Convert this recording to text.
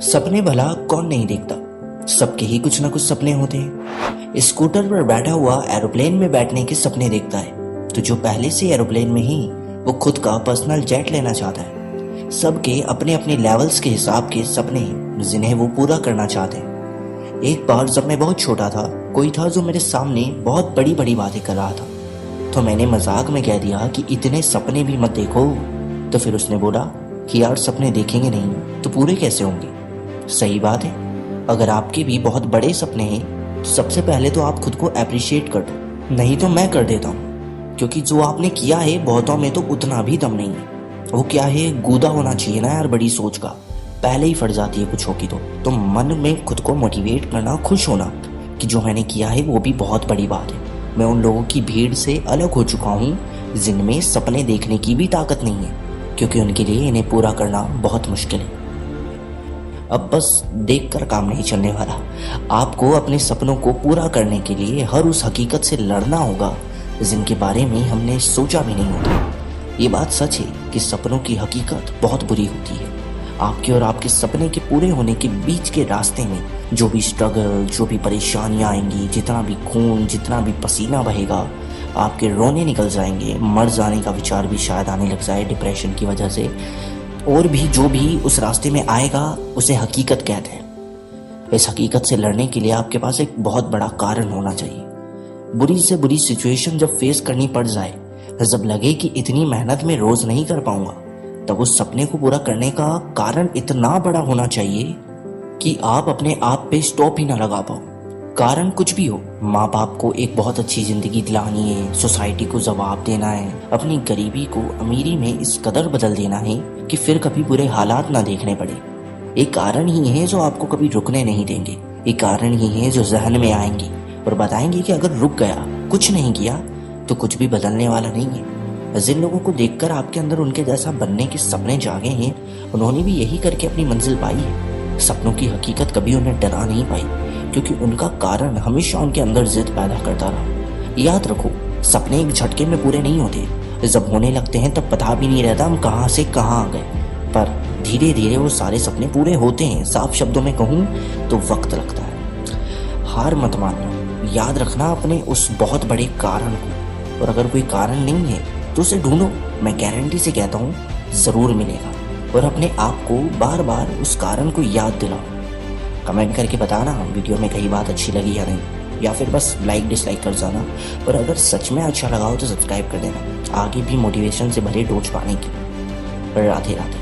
सपने भला कौन नहीं देखता। सबके ही कुछ ना कुछ सपने होते हैं। स्कूटर पर बैठा हुआ एरोप्लेन में बैठने के सपने देखता है, तो जो पहले से एरोप्लेन में ही वो खुद का पर्सनल जेट लेना चाहता है। सबके अपने अपने लेवल्स के हिसाब के सपने जिन्हें वो पूरा करना चाहते हैं। एक बार जब मैं बहुत छोटा था, कोई था जो मेरे सामने बहुत बड़ी बड़ी बातें कर रहा था, तो मैंने मजाक में कह दिया कि इतने सपने भी मत देखो। तो फिर उसने बोला कि यार सपने देखेंगे नहीं तो पूरे कैसे होंगे। सही बात है, अगर आपके भी बहुत बड़े सपने हैं तो सबसे पहले तो आप खुद को अप्रिशिएट कर दो, नहीं तो मैं कर देता हूँ। क्योंकि जो आपने किया है बहुतों में तो उतना भी दम नहीं है। वो क्या है, गूदा होना चाहिए ना यार बड़ी सोच का, पहले ही फट जाती है कुछ हो की तो मन में खुद को मोटिवेट करना, खुश होना कि जो मैंने किया है वो भी बहुत बड़ी बात है। मैं उन लोगों की भीड़ से अलग हो चुका हूँ जिनमें सपने देखने की भी ताकत नहीं है, क्योंकि उनके लिए इन्हें पूरा करना बहुत मुश्किल है। अब बस देखकर काम नहीं चलने वाला, आपको अपने सपनों को पूरा करने के लिए हर उस हकीकत से लड़ना होगा जिनके बारे में हमने सोचा भी नहीं होता। ये बात सच है कि सपनों की हकीकत बहुत बुरी होती है। आपके और आपके सपने के पूरे होने के बीच के रास्ते में जो भी स्ट्रगल, जो भी परेशानियां आएंगी, जितना भी खून, जितना भी पसीना बहेगा, आपके रोने निकल जाएंगे, मर जाने का विचार भी शायद आने लग जाए डिप्रेशन की वजह से, और भी जो भी उस रास्ते में आएगा उसे हकीकत कहते हैं। इस हकीकत से लड़ने के लिए आपके पास एक बहुत बड़ा कारण होना चाहिए। बुरी से बुरी सिचुएशन जब फेस करनी पड़ जाए, जब लगे कि इतनी मेहनत में रोज नहीं कर पाऊंगा, तब उस सपने को पूरा करने का कारण इतना बड़ा होना चाहिए कि आप अपने आप पे स्टॉप ही ना लगा पाओ। कारण कुछ भी हो, माँ बाप को एक बहुत अच्छी जिंदगी दिलानी है, सोसाइटी को जवाब देना है, अपनी गरीबी को अमीरी में इस कदर बदल देना है कि फिर कभी बुरे हालात ना देखने पड़े। एक कारण ही है जो आपको कभी रुकने नहीं देंगे। एक कारण ही है जो जहन में आएंगे और बताएंगे कि अगर रुक गया, कुछ नहीं किया तो कुछ भी बदलने वाला नहीं है। जिन लोगों को देखकर आपके अंदर उनके जैसा बनने के सपने जागे हैं, उन्होंने भी यही करके अपनी मंजिल पाई है। सपनों की हकीकत कभी उन्हें डरा नहीं पाई, क्योंकि उनका कारण हमेशा उनके अंदर जिद पैदा करता रहा। याद रखो, सपने एक झटके में पूरे नहीं होते। जब होने लगते हैं तब पता भी नहीं रहता हम कहाँ से कहाँ आ गए, पर धीरे धीरे वो सारे सपने पूरे होते हैं। साफ शब्दों में कहूँ तो वक्त लगता है। हार मत मानना, याद रखना अपने उस बहुत बड़े कारण को, और अगर कोई कारण नहीं है तो उसे ढूंढो। मैं गारंटी से कहता हूँ जरूर मिलेगा। और अपने आप को बार बार उस कारण को याद दिलाओ। कमेंट करके बताना वीडियो में कहीं बात अच्छी लगी या नहीं, या फिर बस लाइक डिसलाइक कर जाना। और अगर सच में अच्छा लगा हो तो सब्सक्राइब कर देना, आगे भी मोटिवेशन से भरे डोज पाने की। राधे राधे।